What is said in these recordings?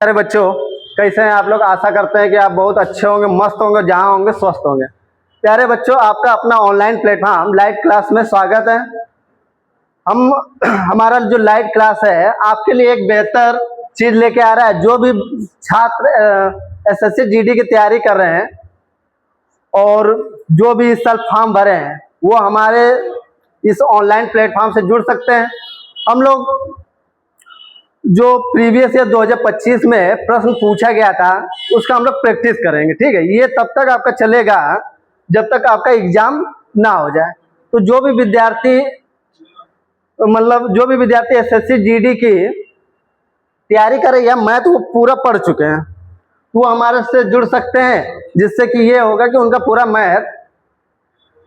प्यारे बच्चों, कैसे हैं आप लोग। आशा करते हैं कि आप बहुत अच्छे होंगे, मस्त होंगे, जहाँ होंगे स्वस्थ होंगे। प्यारे बच्चों, आपका अपना ऑनलाइन प्लेटफॉर्म लाइव क्लास में स्वागत है। हम हमारा जो लाइव क्लास है आपके लिए एक बेहतर चीज लेके आ रहा है। जो भी छात्र एसएससी जीडी की तैयारी कर रहे हैं और जो भी इस साल फॉर्म भरे हैं वो हमारे इस ऑनलाइन प्लेटफॉर्म से जुड़ सकते हैं। हम लोग जो प्रीवियस ईयर 2025 में प्रश्न पूछा गया था उसका हम लोग प्रैक्टिस करेंगे, ठीक है। ये तब तक आपका चलेगा जब तक आपका एग्जाम ना हो जाए। तो जो भी विद्यार्थी एसएससी जीडी की तैयारी कर रही है, मैथ वो पूरा पढ़ चुके हैं, वो हमारे से जुड़ सकते हैं, जिससे कि ये होगा कि उनका पूरा मैथ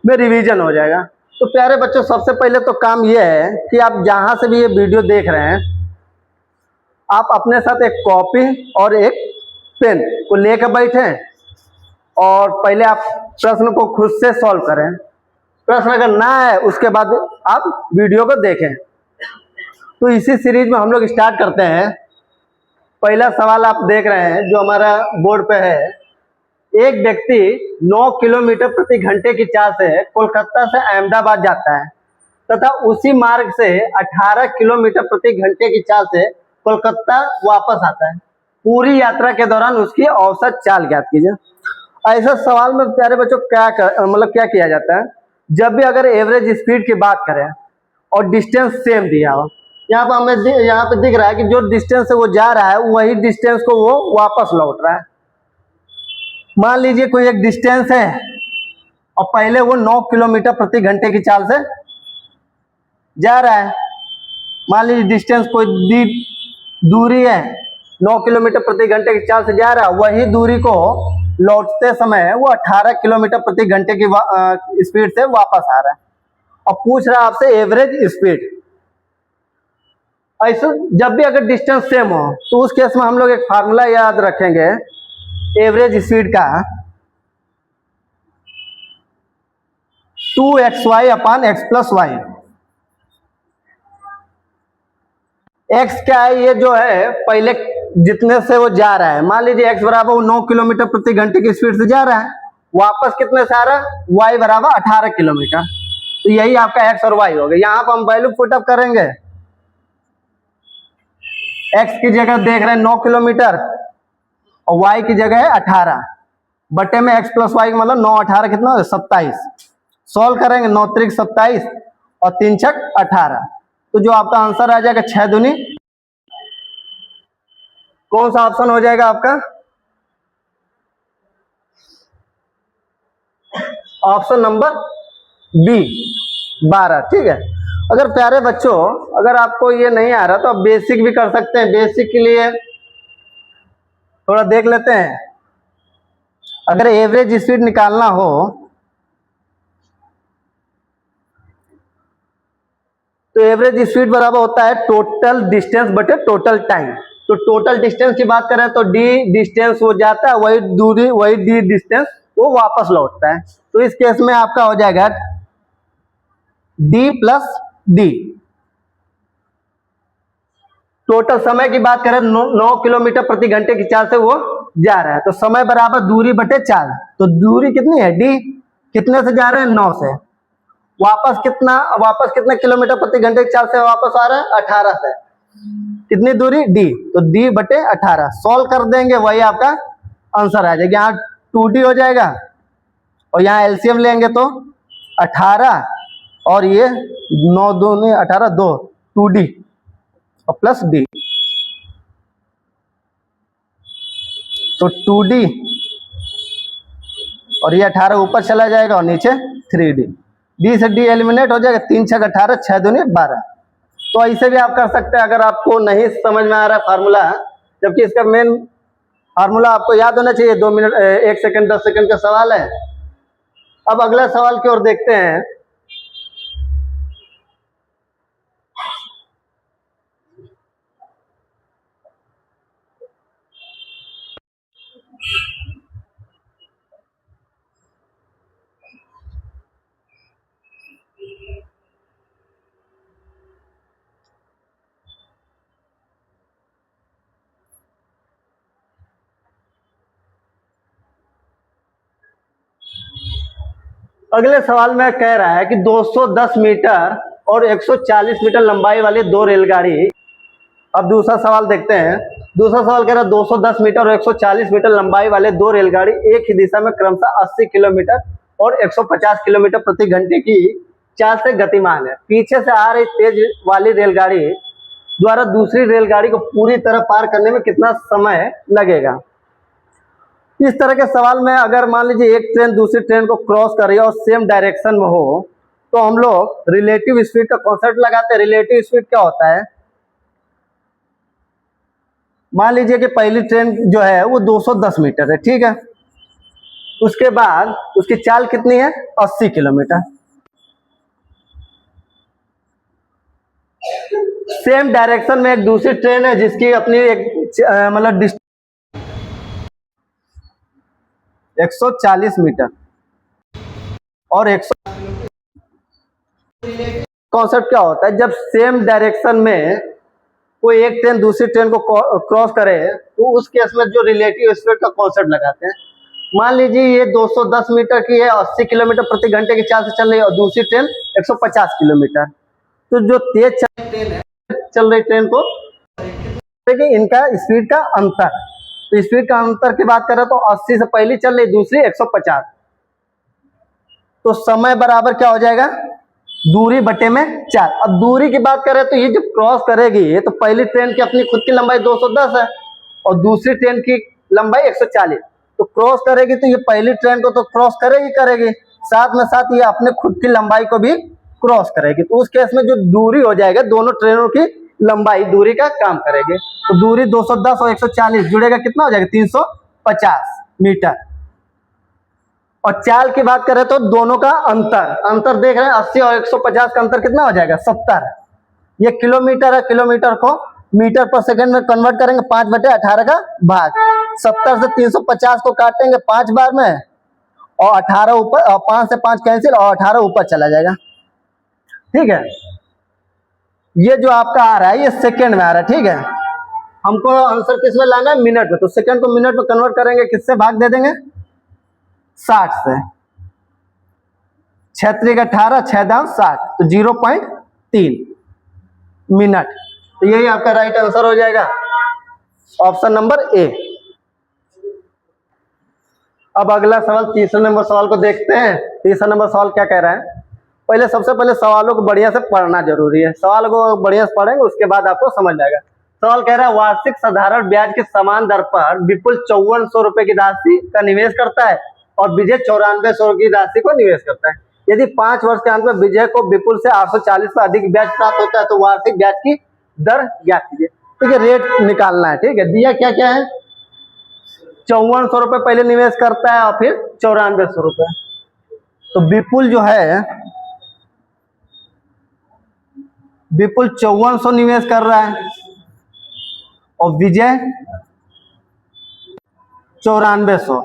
में रिवीजन हो जाएगा। तो प्यारे बच्चों, सबसे पहले तो काम ये है कि आप जहां से भी ये वीडियो देख रहे हैं आप अपने साथ एक कॉपी और एक पेन को लेकर बैठें और पहले आप प्रश्न को खुद से सॉल्व करें। प्रश्न अगर ना है उसके बाद आप वीडियो को देखें। तो इसी सीरीज में हम लोग स्टार्ट करते हैं। पहला सवाल आप देख रहे हैं जो हमारा बोर्ड पे है। एक व्यक्ति 9 किलोमीटर प्रति घंटे की चाल से कोलकाता से अहमदाबाद जाता है तथा उसी मार्ग से 18 किलोमीटर प्रति घंटे की चाल से कोलकाता वापस आता है। पूरी यात्रा के दौरान उसकी औसत चाल ज्ञात कीजिए। ऐसा सवाल में प्यारे बच्चों क्या किया जाता है, जब भी अगर एवरेज स्पीड की बात करें और डिस्टेंस सेम दिया हो, यहाँ पर हमें यहाँ पे दिख रहा है कि जो डिस्टेंस से वो जा रहा है वही डिस्टेंस को वो वापस लौट रहा है। मान लीजिए कोई एक डिस्टेंस है और पहले वो 9 किलोमीटर प्रति घंटे की चाल से जा रहा है। मान लीजिए डिस्टेंस कोई दूरी है 9 किलोमीटर प्रति घंटे की चाल से जा रहा है, वही दूरी को लौटते समय वो 18 किलोमीटर प्रति घंटे की स्पीड से वापस आ रहा है और पूछ रहा है आपसे एवरेज स्पीड। ऐसे जब भी अगर डिस्टेंस सेम हो तो उस केस में हम लोग एक फार्मूला याद रखेंगे एवरेज स्पीड का, 2xy अपान x प्लस वाई। x क्या है, ये जो है पहले जितने से वो जा रहा है। मान लीजिए x बराबर 9 किलोमीटर प्रति घंटे की स्पीड से जा रहा है, वापस कितने से आ रहा है, y बराबर 18 किलोमीटर। तो यही आपका x और y हो गया। यहाँ पर हम वैल्यू पुटअप करेंगे। x की जगह देख रहे हैं 9 किलोमीटर और y की जगह है 18 बटे में x प्लस वाई, मतलब 9 18 कितना हो, 27। सॉल्व करेंगे, 9 त्रिक 27 और 3 छक 18। तो जो आपका आंसर आ जाएगा 6 दूनी, कौन सा ऑप्शन हो जाएगा आपका, ऑप्शन नंबर बी 12, ठीक है। अगर प्यारे बच्चों अगर आपको ये नहीं आ रहा तो आप बेसिक भी कर सकते हैं। बेसिक के लिए थोड़ा देख लेते हैं। अगर एवरेज स्पीड निकालना हो तो एवरेज स्पीड बराबर होता है टोटल डिस्टेंस बटे टोटल टाइम। तो टोटल डिस्टेंस की बात करें तो डी डिस्टेंस वो जाता है, वही दूरी वही डी डिस्टेंस वो वापस लौटता है। तो इस केस में आपका हो जाएगा डी प्लस डी। टोटल समय की बात करें 9 किलोमीटर प्रति घंटे की चाल से वो जा रहा है, तो समय बराबर दूरी बटे चाल। तो दूरी कितनी है, डी, कितने से जा रहे हैं, 9 से। वापस कितना किलोमीटर प्रति घंटे की चाल से वापस आ रहा है, 18 से। कितनी दूरी, डी, तो डी बटे 18। सॉल्व कर देंगे, वही आपका आंसर आ जाएगा। यहाँ 2d हो जाएगा और यहाँ एलसीएम लेंगे तो 18 और ये 9 दूनी 18, 2 2d और प्लस डी, तो 2d और ये 18 ऊपर चला जाएगा और नीचे 3d। डी से डी एलिमिनेट हो जाएगा, 3 छक 18, 6 दूनी 12। तो ऐसे भी आप कर सकते हैं अगर आपको नहीं समझ में आ रहा है फार्मूला, जबकि इसका मेन फार्मूला आपको याद होना चाहिए। 2 मिनट 1 सेकंड 10 सेकंड का सवाल है। अब अगला सवाल की ओर देखते हैं। अगले सवाल में कह रहा है कि 210 मीटर और 140 मीटर लंबाई वाली दो रेलगाड़ी। अब दूसरा सवाल देखते हैं। दूसरा सवाल कह रहा है 210 मीटर और 140 मीटर लंबाई वाले दो रेलगाड़ी एक ही दिशा में क्रमशः 80 किलोमीटर और 150 किलोमीटर प्रति घंटे की चाल से गतिमान है। पीछे से आ रही तेज वाली रेलगाड़ी द्वारा दूसरी रेलगाड़ी को पूरी तरह पार करने में कितना समय लगेगा। इस तरह के सवाल में अगर मान लीजिए एक ट्रेन दूसरी ट्रेन को क्रॉस कर रही है और सेम डायरेक्शन में हो तो हम लोग रिलेटिव स्पीड का कॉन्सेप्ट लगाते हैं। रिलेटिव स्पीड क्या होता है, मान लीजिए कि पहली ट्रेन जो है वो 210 मीटर है, ठीक है। उसके बाद उसकी चाल कितनी है, 80 किलोमीटर। सेम डायरेक्शन में एक दूसरी ट्रेन है जिसकी अपनी एक मतलब 140 मीटर और 100। कॉन्सेप्ट क्या होता है, जब सेम डायरेक्शन में कोई एक ट्रेन दूसरी ट्रेन को क्रॉस करे तो उस केस में जो रिलेटिव स्पीड का कॉन्सेप्ट लगाते हैं। मान लीजिए ये 210 मीटर की है, 80 किलोमीटर प्रति घंटे की चाल से चल रही है और दूसरी ट्रेन 150 किलोमीटर। तो जो तेज चल रही ट्रेन को इनका स्पीड का अंतर, तो स्पीड का अंतर की बात करें तो 80 से पहली चल रही, दूसरी 150, तो समय बराबर क्या हो जाएगा, दूरी बटे में 4। अब दूरी की बात करें तो ये जब क्रॉस करेगी तो पहली ट्रेन की अपनी खुद की लंबाई 210 है और दूसरी ट्रेन की लंबाई 140, तो क्रॉस करेगी तो ये पहली ट्रेन को तो क्रॉस करेगी, साथ में साथ ये अपने खुद की लंबाई को भी क्रॉस करेगी। तो उस केस में जो दूरी हो जाएगा, दोनों ट्रेनों की लंबाई दूरी का काम करेगी। तो दूरी 210 और 140 जुड़ेगा, कितना हो जाएगा, 350 मीटर। और चाल की बात करें तो दोनों का अंतर देख रहे हैं, 80 और 150 का अंतर कितना हो जाएगा, 70। ये किलोमीटर है, किलोमीटर को मीटर पर सेकंड में कन्वर्ट करेंगे, 5/18 का भाग। 70 से 350 को काटेंगे 5 बार में और 18 ऊपर, 5 से 5 कैंसिल और 18 ऊपर चला जाएगा, ठीक है। ये जो आपका आ रहा है ये सेकंड में आ रहा है, ठीक है। हमको आंसर किस में लाना है, मिनट में। तो सेकंड को मिनट में कन्वर्ट करेंगे, किससे भाग दे देंगे, 60 से। 6 3 18, 6 दाम 60, तो 0.3 मिनट। तो यही आपका राइट आंसर हो जाएगा, ऑप्शन नंबर ए। अब अगला सवाल, तीसरे नंबर सवाल को देखते हैं। तीसरा नंबर सवाल क्या कह रहा है, पहले सबसे पहले सवालों को बढ़िया से पढ़ना जरूरी है। सवाल को बढ़िया से पढ़ेंगे उसके बाद आपको समझ आएगा। सवाल कह रहा है वार्षिक साधारण ब्याज के समान दर पर विपुल 5400 रुपए की राशि का निवेश करता है और विजय 9400 की राशि को निवेश करता है। यदि 5 वर्ष के अंत में विजय को विपुल से 840 पर अधिक ब्याज प्राप्त होता है तो वार्षिक ब्याज की दर ज्ञात कीजिए। ठीक है, रेट निकालना है, ठीक है। दिया क्या क्या है, 5400 रुपए पहले निवेश करता है और फिर 9400 रुपए। तो विपुल जो है, विपुल 5400 निवेश कर रहा है और विजय 9400।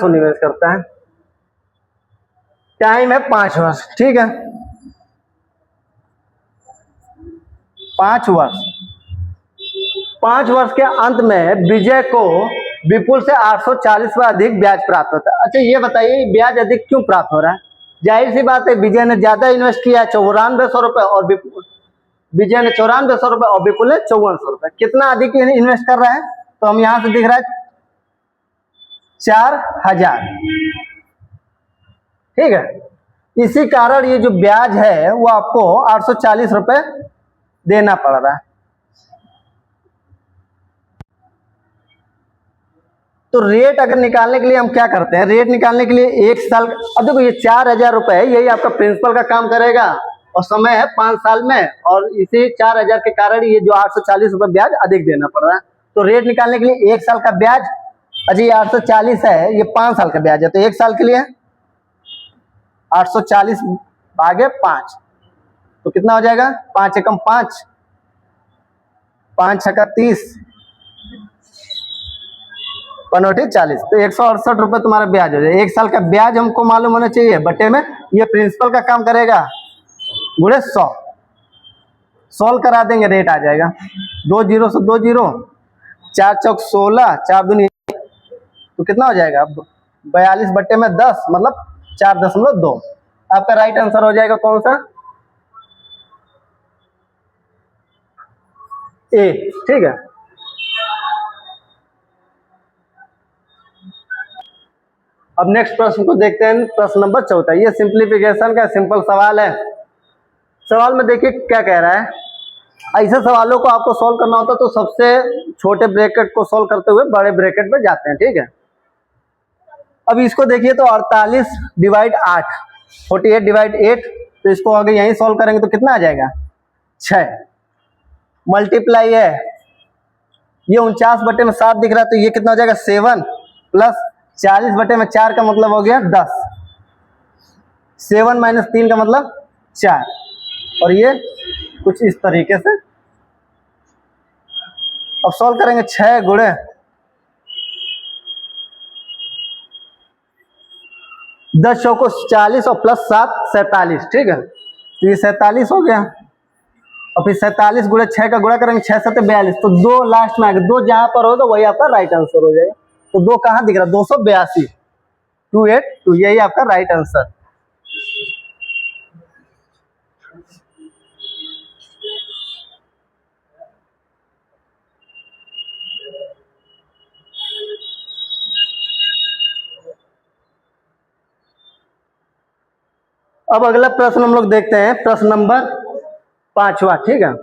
निवेश करता है। टाइम है 5 वर्ष, ठीक है, 5 वर्ष। 5 वर्ष के अंत में विजय को विपुल से 840 पर अधिक ब्याज प्राप्त होता है। अच्छा ये बताइए ब्याज अधिक क्यों प्राप्त हो रहा है, जाहिर सी बात है विजय ने ज्यादा इन्वेस्ट किया है 9400 रुपए और विजय ने 9400 रुपए और विपुल ने 5400 रुपए। कितना अधिक इन्वेस्ट कर रहा है, तो हम यहां से दिख रहा है 4000, ठीक है। इसी कारण ये जो ब्याज है वो आपको 840 रुपए देना पड़ रहा है। तो रेट अगर निकालने के लिए हम क्या करते हैं, रेट निकालने के लिए 1 साल, अब देखो ये 4000 रुपए है, यही आपका प्रिंसिपल का काम करेगा और समय है 5 साल में, और इसी 4000 के कारण ये जो 840 रुपए ब्याज अधिक देना पड़ रहा है। तो रेट निकालने के लिए 1 साल का ब्याज, अच्छा ये 840 है, ये 5 साल का ब्याज है, तो 1 साल के लिए 840 भागे 5, तो कितना हो जाएगा, 5 एकम 5, 5 छक्का 30, 40, तो 168 रुपए तुम्हारा ब्याज हो जाएगा। 1 साल का ब्याज हमको मालूम होना चाहिए, बटे में ये प्रिंसिपल का काम करेगा, गुणे 100, सॉल्व करा देंगे, रेट आ जाएगा 2 0 से 2 0, 4 चौक 16, 4 दूनी, तो कितना हो जाएगा 42/10 मतलब 4.2। आपका राइट आंसर हो जाएगा कौन सा, ए। ठीक है, अब नेक्स्ट प्रश्न को देखते हैं। प्रश्न नंबर 14, ये सिंप्लीफिकेशन का सिंपल सवाल है। सवाल में देखिए क्या कह रहा है। ऐसे सवालों को आपको सॉल्व करना होता तो सबसे छोटे ब्रैकेट को सॉल्व करते हुए बड़े ब्रैकेट पे जाते हैं। ठीक है, अब इसको देखिए तो 48/8, 48/8, तो इसको आगे यहीं सॉल्व करेंगे तो कितना आ जाएगा 6। मल्टीप्लाई है, ये 49/7 दिख रहा है तो ये कितना हो जाएगा 7 प्लस 40/4 का मतलब हो गया 10, 7 - 3 का मतलब 4, और ये कुछ इस तरीके से। अब सॉल्व करेंगे 6 गुणे 10 चौको 40 और प्लस 7 47। ठीक है, तो ये 47 हो गया, और फिर 47 गुणे 6 का गुणा करेंगे, 6 7 42, तो 2 लास्ट में आएगा, 2 जहां पर होगा वही आपका राइट आंसर हो जाएगा। तो 2 कहां दिख रहा है 282, 282, यही आपका राइट आंसर। अब अगला प्रश्न हम लोग देखते हैं, प्रश्न नंबर 5वां। ठीक है,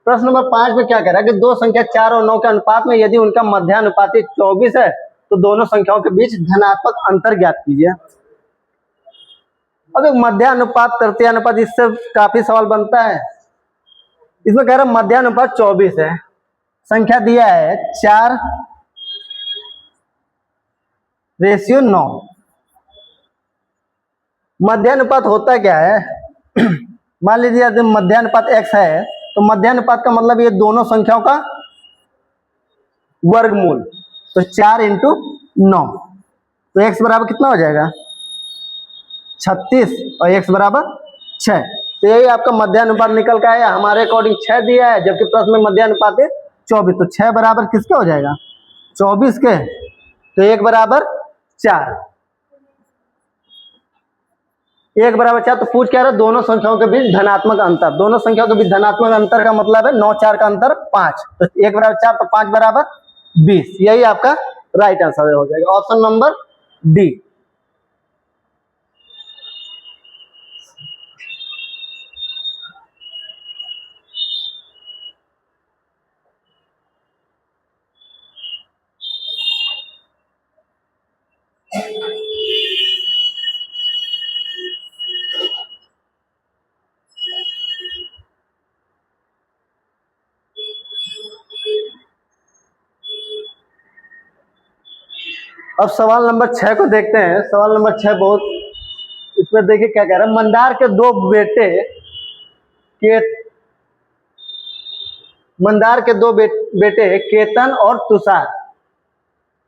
प्रश्न नंबर 5 में क्या कह रहा है कि दो संख्या 4 और 9 के अनुपात में यदि उनका मध्यानुपाती 24 है तो दोनों संख्याओं के बीच धनात्मक अंतर ज्ञात कीजिए। अब मध्यानुपात तृतीयानुपात, इससे काफी सवाल बनता है। इसमें कह रहा है मध्यानुपात 24 है, संख्या दिया है 4:9। मध्यानुपात होता क्या है मान लीजिए यदि मध्यानुपात x है तो मध्यानुपात का मतलब ये दोनों संख्याओं का वर्गमूल, तो 4 × 9, तो x बराबर कितना हो जाएगा 36 और x बराबर 6। तो यही आपका मध्यानुपात निकल का है। हमारे अकॉर्डिंग 6 दिया है, जबकि प्रश्न में मध्यानुपात है 24, तो 6 बराबर किसके हो जाएगा 24 के, तो 1 बराबर 4, 1 बराबर 4। तो पूछ क्या रहा है दोनों संख्याओं के बीच धनात्मक अंतर, दोनों संख्याओं के बीच धनात्मक अंतर का मतलब है 9 4 का अंतर 5, तो 1 बराबर 4 तो 5 बराबर 20, यही आपका राइट आंसर हो जाएगा, ऑप्शन नंबर डी। अब सवाल नंबर 6 को देखते हैं। सवाल नंबर 6 बहुत, इसमें देखिए क्या कह रहा है। मंदार के दो बेटे केतन और तुषार,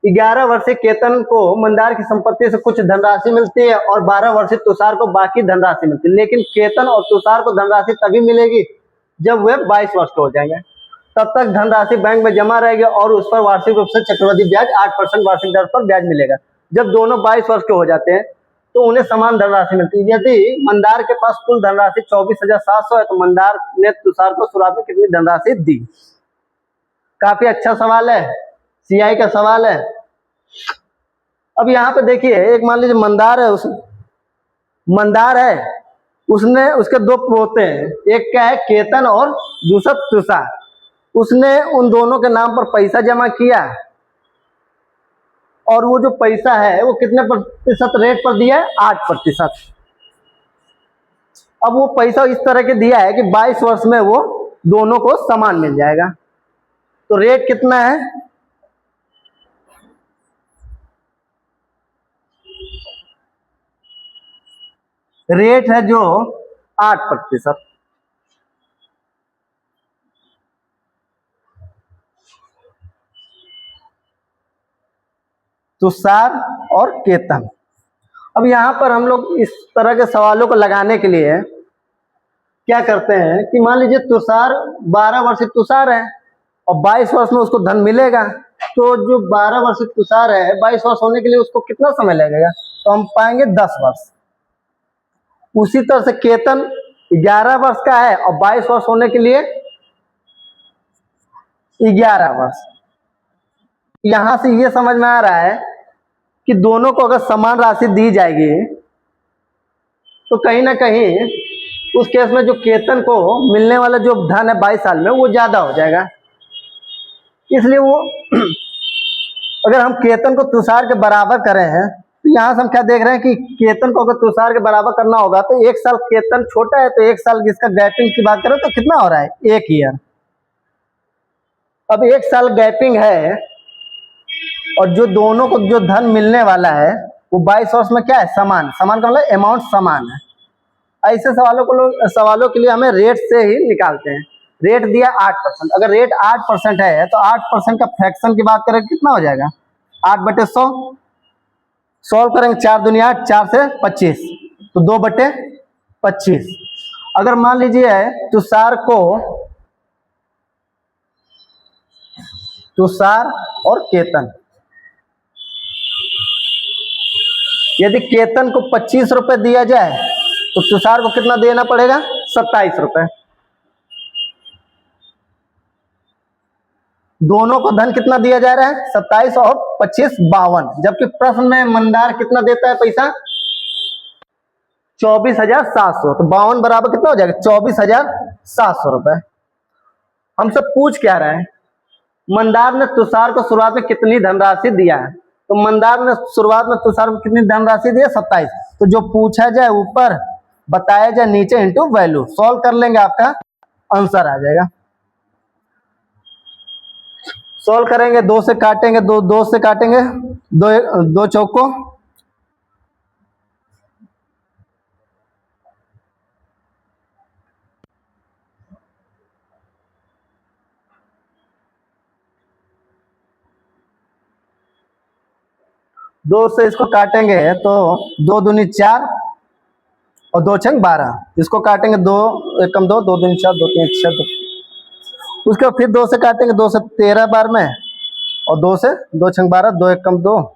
11 वर्षीय केतन को मंदार की संपत्ति से कुछ धनराशि मिलती है और 12 वर्षीय तुषार को बाकी धनराशि मिलती है, लेकिन केतन और तुषार को धनराशि तभी मिलेगी जब वे 22 वर्ष के हो जाएंगे। तब तक धनराशि बैंक में जमा रहेगी और उस पर वार्षिक रूप से चक्रवृद्धि ब्याज 8% वार्षिक दर पर ब्याज मिलेगा। जब दोनों 22 वर्ष के हो जाते हैं तो उन्हें समान धनराशि मिलती है। यदि मंदार के पास कुल धनराशि 24,700 है तो मंदार ने तुषार को शुरुआत में कितनी धनराशि दी। काफी अच्छा सवाल है, सीआई का सवाल है। अब यहाँ पे देखिए, एक मान लीजिए मंदार है, उसने उसके दो पोते हैं, एक क्या है केतन और दूसरा तुषार। उसने उन दोनों के नाम पर पैसा जमा किया और वो जो पैसा है वो कितने प्रतिशत रेट पर दिया है 8%। अब वो पैसा इस तरह के दिया है कि 22 वर्ष में वो दोनों को समान मिल जाएगा। तो रेट कितना है, रेट है जो 8%। तुषार और केतन। अब यहां पर हम लोग इस तरह के सवालों को लगाने के लिए क्या करते हैं कि मान लीजिए तुषार 12 वर्षीय तुषार है और 22 वर्ष में उसको धन मिलेगा। तो जो 12 वर्ष तुषार है, 22 वर्ष होने के लिए उसको कितना समय लगेगा? तो हम पाएंगे 10 वर्ष। उसी तरह से केतन 11 वर्ष का है और 22 वर्ष होने के लिए 11 वर्ष। यहां से ये समझ में आ रहा है कि दोनों को अगर समान राशि दी जाएगी तो कहीं ना कहीं उस केस में जो केतन को मिलने वाला जो धन है 22 साल में वो ज्यादा हो जाएगा। इसलिए वो अगर हम केतन को तुषार के बराबर करें हैं तो यहां से हम क्या देख रहे हैं कि केतन को अगर तुषार के बराबर करना होगा तो 1 साल केतन छोटा है, तो 1 साल इसका गैपिंग की बात करें तो कितना हो रहा है? 1 ईयर। अब 1 साल गैपिंग है और जो दोनों को जो धन मिलने वाला है वो 22 वर्ष में क्या है? समान। समान का मतलब अमाउंट समान है। ऐसे सवालों के लिए हमें रेट से ही निकालते हैं। रेट दिया 8%, अगर रेट 8% है तो 8% का फ्रैक्शन की बात करें कितना हो जाएगा? 8/100। सॉल्व करेंगे 4 दूनी 8, 4 से 25 तो 2/25। अगर मान लीजिए तुषार और केतन, यदि केतन को 25 रुपए दिया जाए तो तुषार को कितना देना पड़ेगा? 27 रुपए। दोनों को धन कितना दिया जा रहा है? 27 और 25 52। जबकि प्रश्न में मंदार कितना देता है पैसा? 24,700। तो 52 बराबर कितना हो जाएगा? 24,700 रुपए। हमसे पूछ क्या रहा है? मंदार ने तुषार को शुरुआत में कितनी धनराशि दिया है? तो मंदार ने शुरुआत में तुषार को कितनी धनराशि दी है? 27। तो जो पूछा जाए ऊपर, बताया जाए नीचे, इंटू वैल्यू। सॉल्व कर लेंगे, आपका आंसर आ जाएगा। सॉल्व करेंगे, 2 से काटेंगे, 2 से काटेंगे, 2 चौको 2 से इसको काटेंगे तो 2 दूनी 4 और 2 छंग 12। इसको काटेंगे 2 एकम 2, 2 दूनी 4, 2 3 6, 2। उसके बाद फिर 2 से काटेंगे, 2 से 13 बार में और 2 से 2 छंग 12, 2 एकम 2,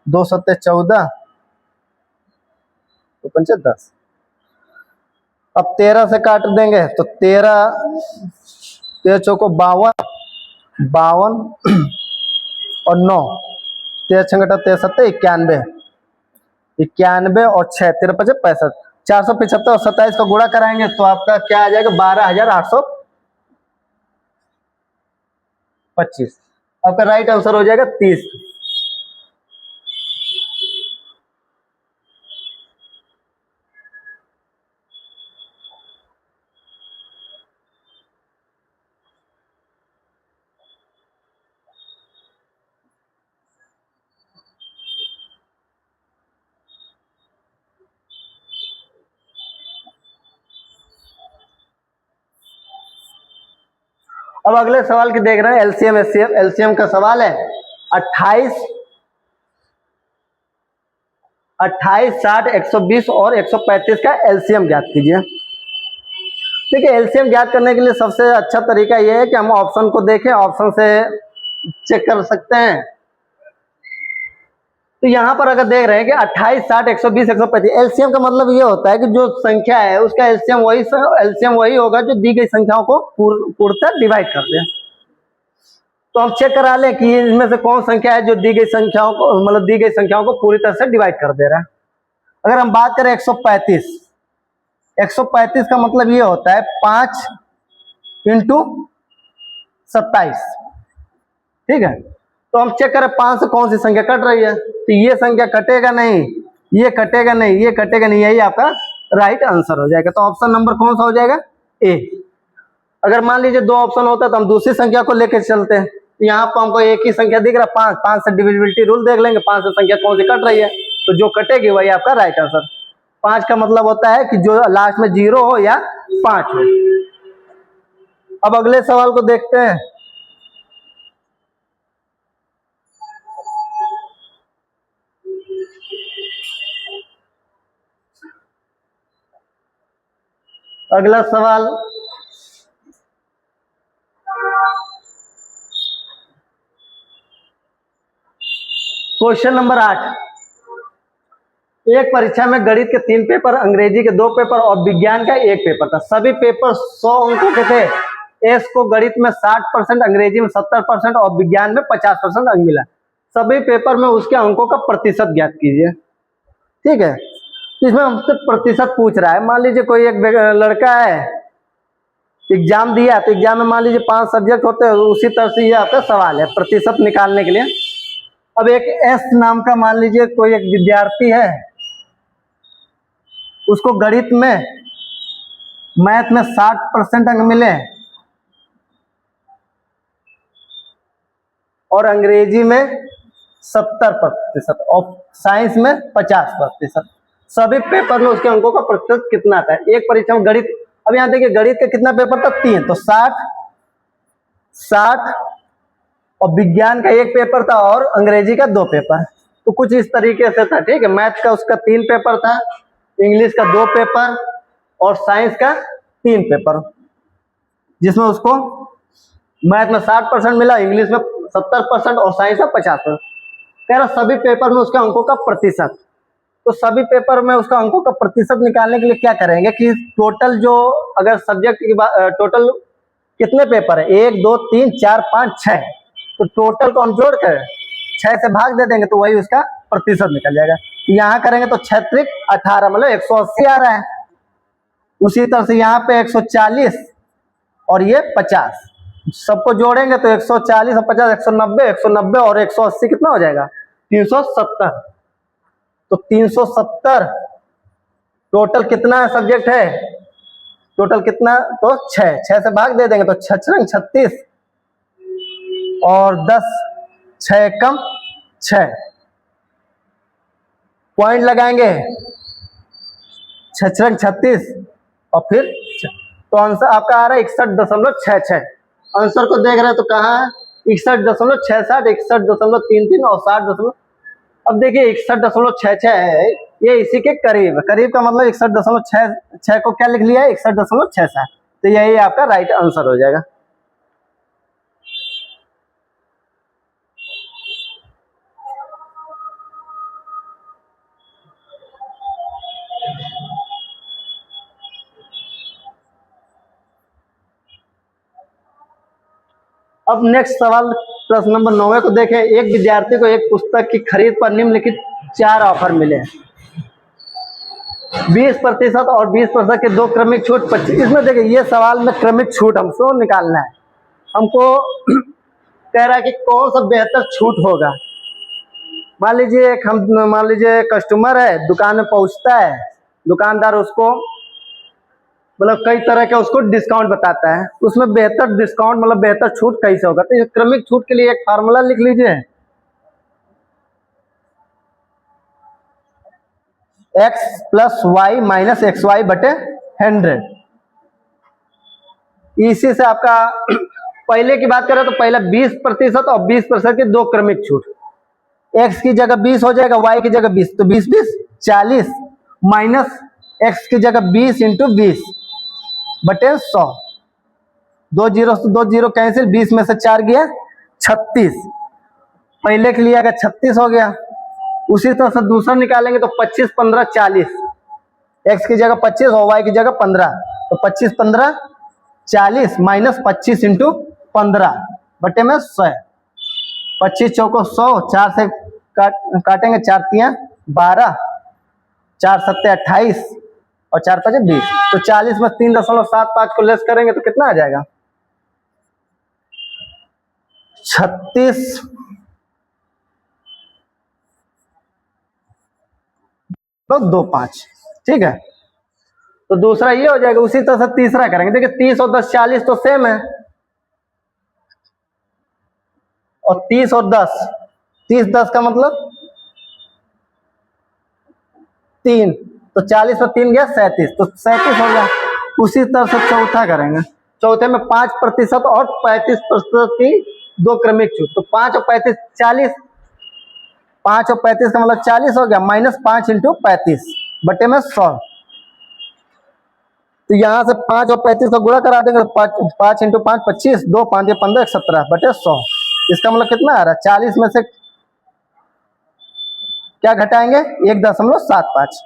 2 सत्ते 14, 2 पंचे 10। अब 13 से काट देंगे तो 13 चौको 52 और 9, 13 छंगटा 13 सत्ते 91 और 6 13 पचे 65, 475 और 27 का गुणा कराएंगे तो आपका क्या आ जाएगा? 12,825। आपका राइट आंसर हो जाएगा 30। अब अगले सवाल की देख रहे हैं, एलसीएम एचसीएफ। एलसीएम का सवाल है 28, 60, 120 और 135 का एलसीएम ज्ञात कीजिए। देखिए, एलसीएम ज्ञात करने के लिए सबसे अच्छा तरीका यह है कि हम ऑप्शन को देखें, ऑप्शन से चेक कर सकते हैं। तो यहां पर अगर देख रहे हैं कि 28, 60, 120, 135, एलसीएम का मतलब ये होता है कि जो संख्या है उसका एलसीएम वही होगा जो दी गई संख्याओं को पूर्णतः डिवाइड कर दे। तो हम चेक करा लें कि इनमें से कौन संख्या है जो दी गई संख्याओं को, मतलब दी गई संख्याओं को पूरी तरह से डिवाइड कर दे रहा है। अगर हम बात करें 135 का मतलब ये होता है 5 × 27। ठीक है, तो हम चेक करें 5 से कौन सी संख्या कट रही है, तो ये संख्या कटेगा नहीं, ये कटेगा नहीं, ये कटेगा नहीं, यही आपका राइट आंसर हो जाएगा। तो ऑप्शन नंबर कौन सा हो जाएगा? ए। अगर मान लीजिए 2 ऑप्शन होता है तो हम दूसरी संख्या को लेकर चलते हैं। यहाँ पर हमको एक ही संख्या दिख रहा है 5 से डिविजिबिलिटी रूल देख लेंगे, 5 से संख्या कौन सी कट रही है, तो जो कटेगी वही आपका राइट आंसर। 5 का मतलब होता है कि जो लास्ट में 0 हो या 5 हो। अब अगले सवाल को देखते हैं। अगला सवाल क्वेश्चन नंबर 8, एक परीक्षा में गणित के 3 पेपर, अंग्रेजी के 2 पेपर और विज्ञान का 1 पेपर था। सभी पेपर 100 अंकों के थे। एस को गणित में 60%, अंग्रेजी में 70% और विज्ञान में 50% अंक मिला। सभी पेपर में उसके अंकों का प्रतिशत ज्ञात कीजिए। ठीक है, इसमें हमसे प्रतिशत पूछ रहा है। मान लीजिए कोई एक लड़का है, एग्जाम दिया, तो एग्जाम में मान लीजिए 5 सब्जेक्ट होते हैं, उसी तरह से ये आपका सवाल है प्रतिशत निकालने के लिए। अब एक एस नाम का मान लीजिए कोई एक विद्यार्थी है, उसको गणित में, मैथ में 60% अंक मिले और अंग्रेजी में 70% और साइंस में 50%। सभी पेपर में उसके अंकों का प्रतिशत कितना आता है? एक परीक्षा में गणित, अब यहां देखिए गणित का कितना पेपर था? 3, तो 60 और विज्ञान का 1 पेपर था और अंग्रेजी का 2 पेपर। तो कुछ इस तरीके से था। ठीक है, मैथ का उसका 3 पेपर था, इंग्लिश का 2 पेपर और साइंस का 3 पेपर, जिसमें उसको मैथ में 60% मिला, इंग्लिश में 70% और साइंस में 50%। कह रहा सभी पेपर में उसके अंकों का प्रतिशत। तो सभी पेपर में उसका अंकों का प्रतिशत निकालने के लिए क्या करेंगे कि टोटल जो, अगर सब्जेक्ट की टोटल कितने पेपर है, 1 2 3 4 5 6, तो टोटल को हम जोड़ कर 6 से भाग दे देंगे तो वही उसका प्रतिशत निकल जाएगा। यहाँ करेंगे तो 6 त्रिक 18, मतलब 180 आ रहा है। उसी तरह से यहाँ पे 140 और ये 50, सबको जोड़ेंगे तो 140 और 50 190, 190 और 180 कितना हो जाएगा? 370। तो 370 टोटल कितना सब्जेक्ट है? टोटल कितना? तो 6 से भाग दे देंगे तो 6 36 और 10, 6 कम 6, पॉइंट लगाएंगे 6 36 और फिर तो आंसर आपका आ रहा है 61.66। आंसर को देख रहे हैं तो कहाँ है? 61.66, 61.33 और 60। अब देखिए 61.66 है, ये इसी के करीब, करीब का मतलब 61.66 को क्या लिख लिया है? 61.67। तो यही आपका राइट आंसर हो जाएगा। अब नेक्स्ट सवाल प्रश्न नंबर 9 को देखें। एक विद्यार्थी को एक पुस्तक की खरीद पर निम्नलिखित 4 ऑफर मिले हैं। 20% और 20% के 2 क्रमिक छूट 25। इसमें देखिए ये सवाल में क्रमिक छूट हमको निकालना है। हमको कह रहा है कि कौन सा बेहतर छूट होगा। मान लीजिए कस्टमर है, दुकान में पहुंचता है, दुकानदार उसको मतलब कई तरह के उसको डिस्काउंट बताता है, उसमें बेहतर डिस्काउंट मतलब बेहतर छूट कैसे होगा? तो क्रमिक छूट के लिए एक फार्मूला लिख लीजिए, x + y - xy बटे 100। इसी से आपका पहले की बात करें तो पहले 20% और 20% की 2 क्रमिक छूट, x की जगह 20 हो जाएगा, y की जगह 20, तो 20 20 40 माइनस x की जगह 20 × 20 बटे 100। 2 0 से 2 0 कैंसिल, 20 में से 4 गया 36, पहले के लिए अगर 36 हो गया। उसी तरह से दूसरा निकालेंगे तो 25 15 40, x की जगह 25 और y की जगह 15, तो 25 15 40 माइनस 25 × 15 बटे में 100। 25 चौको 100, 4 से काटेंगे, 4 तियां 12, 4 सत्ते 28 और 4 5 20, तो 40 में 3.75 को लेस करेंगे तो कितना आ जाएगा? 36.25। ठीक है, तो दूसरा ये हो जाएगा। उसी तरह से तीसरा करेंगे। देखिए 30 और 10 40 तो सेम है, और 30 और 10, 30 10 का मतलब 3, तो 40 और 3 गया 37, तो 37 हो गया। उसी तरह से चौथा करेंगे। चौथे में 5% और 35% की 2 क्रमिक छूट, तो 5 और 35 40, 5 और 35 का मतलब 40 हो गया, माइनस 5 × 35 बटे में 100। तो यहाँ से 5 और 35 का गुणा करा देंगे, 5 × 5 25, 2 5 15 17 बटे 100। इसका मतलब कितना आ रहा है? 40 में से क्या घटाएंगे 1.75।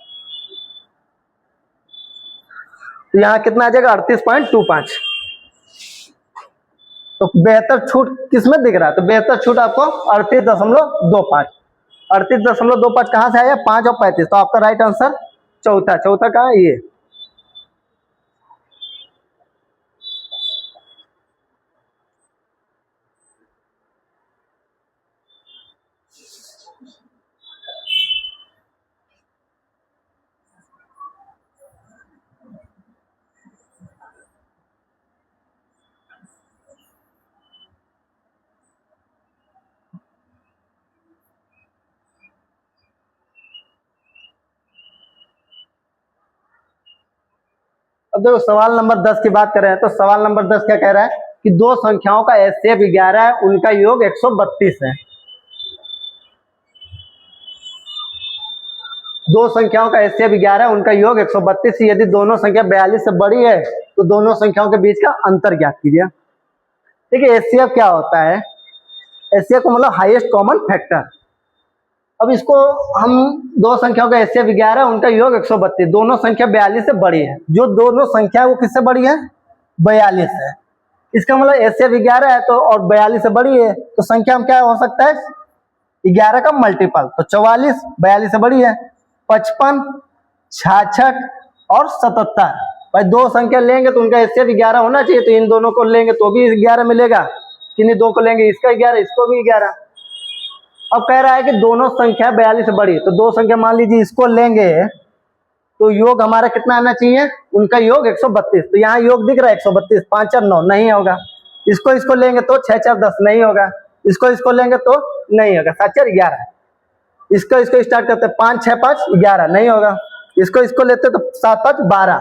तो यहाँ कितना आ जाएगा 38.25। तो बेहतर छूट किसमें दिख रहा है? तो बेहतर छूट आपको 38.25। 38.25 कहां से आया? 5 और 35। तो आपका राइट आंसर चौथा। चौथा कहां है? ये। अब देखो सवाल नंबर 10 की बात करें तो सवाल नंबर 10 क्या कह रहा है कि दो संख्याओं का एचसीएफ 11 है, उनका योग 132 है। दो संख्याओं का एचसीएफ 11 है, उनका योग 132। यदि दोनों संख्या 42 से बड़ी है तो दोनों संख्याओं के बीच का अंतर ज्ञात कीजिए। देखिए एचसीएफ क्या होता है? एचसीएफ को मतलब हाईएस्ट कॉमन फैक्टर। अब इसको हम दो संख्याओं का एचसीएफ 11 है, उनका योग 132। दोनों संख्या 42 से बड़ी है। जो दोनों संख्या है वो किससे बड़ी है? 42 है। इसका मतलब एचसीएफ 11 है तो और 42 से बड़ी है तो संख्या में क्या हो सकता है? 11 का मल्टीपल। तो 44 42 से बड़ी है। 55, 66 और 77। भाई दो संख्या लेंगे तो उनका एचसीएफ 11 होना चाहिए। तो इन दोनों को लेंगे तो भी 11 मिलेगा, किन्हीं दो को लेंगे इसका 11, इसको भी 11। अब कह रहा है कि दोनों संख्या 42 से बड़ी, तो दो संख्या मान लीजिए इसको लेंगे तो योग हमारा कितना आना चाहिए? उनका योग 132। तो यहाँ योग दिख रहा है 132। 5 और 9 नहीं होगा। इसको लेंगे तो 6 4 10 नहीं होगा। इसको लेंगे तो नहीं होगा। 7 4 11। इसको स्टार्ट करते 5 6 5 11 नहीं होगा। इसको लेते तो 7 5 12।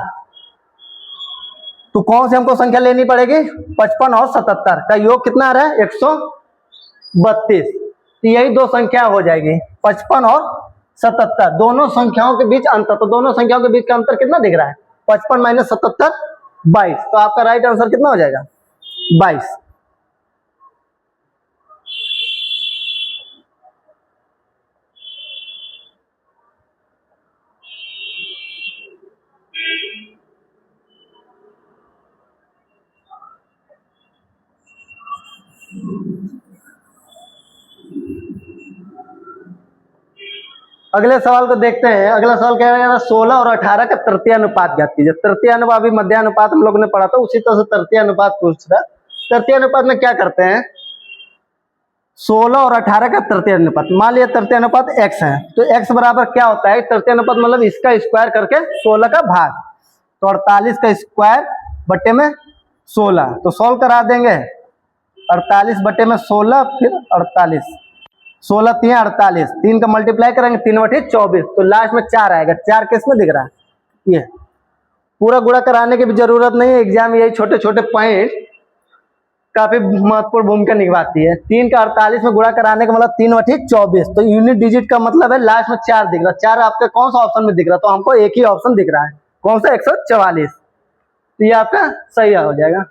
तो कौन सी हमको संख्या लेनी पड़ेगी? 55 और 77 का योग कितना आ रहा है? 132। तो यही दो संख्या हो जाएगी 55 और 77। दोनों संख्याओं के बीच अंतर। तो दोनों संख्याओं के बीच का अंतर कितना दिख रहा है? 55 माइनस 77 22। तो आपका राइट आंसर कितना हो जाएगा? 22। अगले सवाल को देखते हैं। अगला सवाल क्या है? 16 और 18 का तृतीय अनुपात ज्ञात कीजिए। तृतीय अनुपात अभी मध्य अनुपात हम लोगों ने पढ़ा था, उसी तरह से तृतीय अनुपात पूछ रहा है। तृतीय अनुपात में क्या करते हैं? 16 और 18 का तृतीय अनुपात। मान लिया तृतीय अनुपात x है, तो x बराबर क्या होता है? तृतीय अनुपात मतलब इसका स्क्वायर करके 16 का भाग। तो 48 का स्क्वायर बटे में 16। तो सोल्व करा देंगे। 48 बटे में 16 फिर 48। 16 3 48। 3 का मल्टीप्लाई करेंगे 3 बटे 24। तो लास्ट में 4 आएगा। 4 किस में दिख रहा है? ये पूरा गुणा कराने की भी जरूरत नहीं है। एग्जाम में यही छोटे छोटे पॉइंट काफी महत्वपूर्ण भूमिका निभाती है। 3 का 48 में गुणा कराने का मतलब 3 बटे 24। तो यूनिट डिजिट का मतलब है लास्ट में 4 दिख रहा है। 4 आपका कौन सा ऑप्शन में दिख रहा है? तो हमको एक ही ऑप्शन दिख रहा है। कौन सा? 144। तो ये आपका सही हो जाएगा।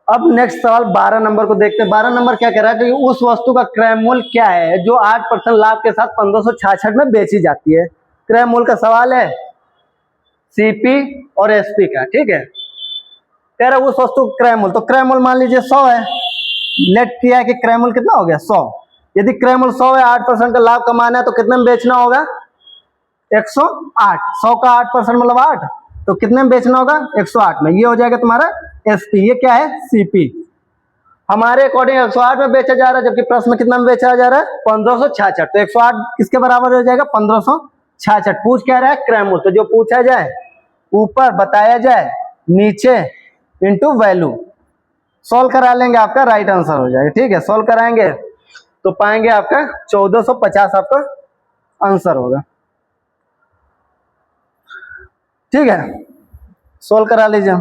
अब नेक्स्ट सवाल 12 नंबर को देखते हैं। 12 नंबर क्या कह रहा है कि उस वस्तु का क्रय मूल्य क्या है जो 8% लाभ के साथ 1566 में बेची जाती है। क्रय मूल्य का सवाल है सीपी और एसपी का। ठीक है, कह रहा है उस वस्तु का क्रय मूल्य। तो क्रय मूल्य मान लीजिए 100 है। लेट किया है कि क्रय मूल्य कितना हो गया? 100। यदि क्रय मूल्य 100 है, 8% का लाभ कमाना है तो कितने में बेचना होगा? 108। 100 का 8% मतलब 8। तो कितने में बेचना होगा? 108 में। ये हो जाएगा तुम्हारा एसपी। ये क्या है? सीपी। हमारे अकॉर्डिंग 108 में बेचा जा रहा है, जबकि प्रश्न में कितना में बेचा जा रहा है? 1566। तो 108 किसके बराबर हो जाएगा? 1566। पूछ क्या रहा है? क्रय मूल्य। तो जो पूछा जाए ऊपर बताया जाए, नीचे इंटू वैल्यू। सोल्व करा लेंगे, आपका राइट आंसर हो जाएगा। ठीक है, सोल्व कराएंगे तो पाएंगे आपका 1450 आपका आंसर होगा। ठीक है, सोल्व करा लीजिए।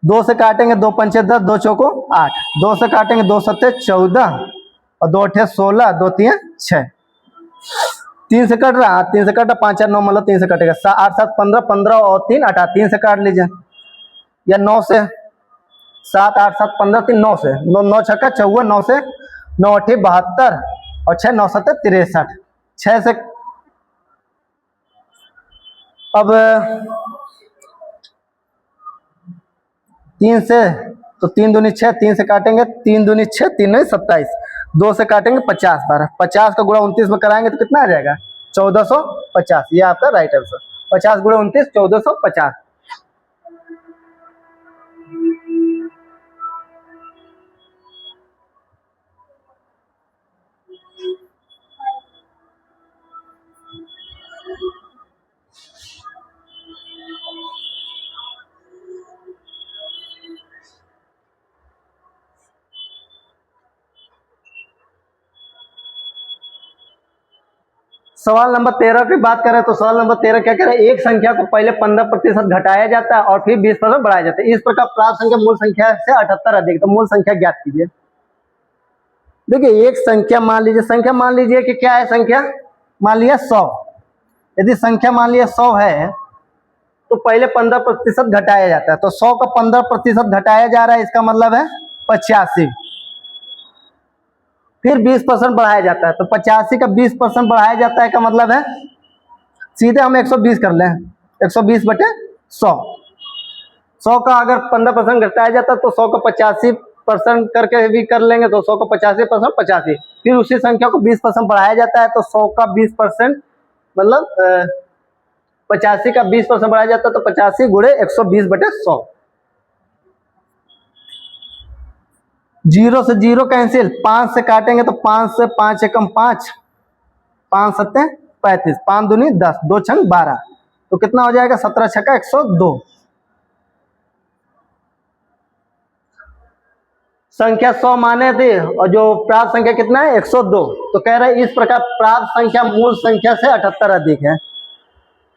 2 से काटेंगे 2 पंचे 10, 2 चौको 8, 2 से काटेंगे 2 सत्ते 14 और 2 अठे 16, 2 तिया 6, 3 से कट रहा, 3 से कटा, 5 4 9 मतलब 3 से कटेगा, 8 7 15, 15 और 3 18, 3 से काट लीजिए, या 9 से 7 8 7 15 3 9 से 9 छक्का 54, 9 से 9 अठी 72 और 6 9 7 63, 6 से अब 3 से तो 3 दूनी 6, 3 से काटेंगे 3 दूनी 6, 3 नहीं 27, 2 से काटेंगे 50 12, 50 का गुणा 29 में कराएंगे तो कितना आ जाएगा 1450, ये आपका राइट आंसर। 50 गुणा 29 1450। सवाल नंबर 13 की बात करें तो सवाल नंबर 13 क्या कह रहा है, एक संख्या को पहले 15% घटाया जाता है और फिर 20% बढ़ाया जाता है, इस प्रकार प्राप्त संख्या मूल संख्या से 78 अधिक, तो मूल संख्या ज्ञात कीजिए। देखिए एक संख्या मान लीजिए कि क्या है, संख्या मान लिया 100, यदि संख्या मान लिया 100 है तो पहले 15% घटाया जाता है, तो 100 का 15% घटाया जा रहा है, इसका मतलब है 85, फिर 20% बढ़ाया जाता है, तो 85 का 20% बढ़ाया जाता है का मतलब है सीधे हम 120 कर लें, 120 बटे 100, 100 का अगर 15% घटाया जाता है तो 100 का 85% करके भी कर लेंगे, तो 100 का 85% 85, फिर उसी संख्या को 20% बढ़ाया जाता है, तो 100 का 20% मतलब 85 का 20% बढ़ाया जाता है, तो 85 गुणे 120 बटे 100। 0 से 0 कैंसिल, 5 से काटेंगे तो 5 से 5 एकम 5, 5 सत्ते 35, 5 दूनी 10, 2 छंग 12, तो कितना हो जाएगा 17 छक्का 102। संख्या 100 माने थे और जो प्राप्त संख्या कितना है 102, तो कह रहे हैं इस प्रकार प्राप्त संख्या मूल संख्या से 78 अधिक है,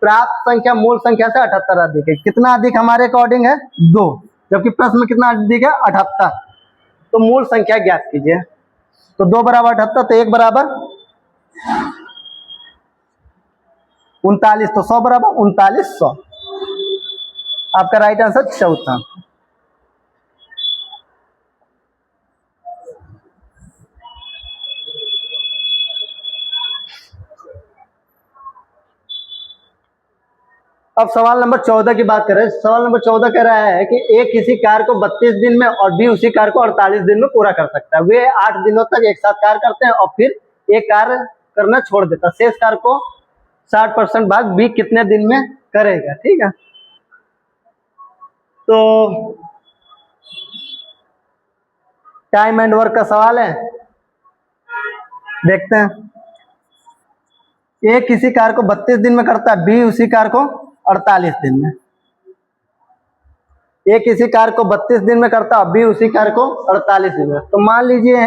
प्राप्त संख्या मूल संख्या से 78 अधिक है, कितना अधिक हमारे अकॉर्डिंग है 2, जबकि प्रश्न में कितना अधिक है 78, तो मूल संख्या ज्ञात कीजिए। तो 2 बराबर 78, तो 1 बराबर 39, तो 100 बराबर 3900, आपका राइट आंसर चौथा। अब सवाल नंबर 14 की बात करें, सवाल नंबर 14 कह रहा है कि ए किसी कार्य को 32 दिन में और बी उसी कार्य को 48 दिन में पूरा कर सकता है, वे 8 दिनों तक एक साथ कार्य करते हैं और फिर एक कार्य करना छोड़ देता है, शेष कार्य को 60% भाग बी कितने दिन में करेगा, ठीक है। तो टाइम एंड वर्क का सवाल है, देखते हैं। ए किसी कार्य को 32 दिन में करता है, बी उसी कार्य को 48 दिन में, ए किसी कार्य को 32 दिन में करता है, बी उसी कार्य को 48 दिन में, तो मान लीजिए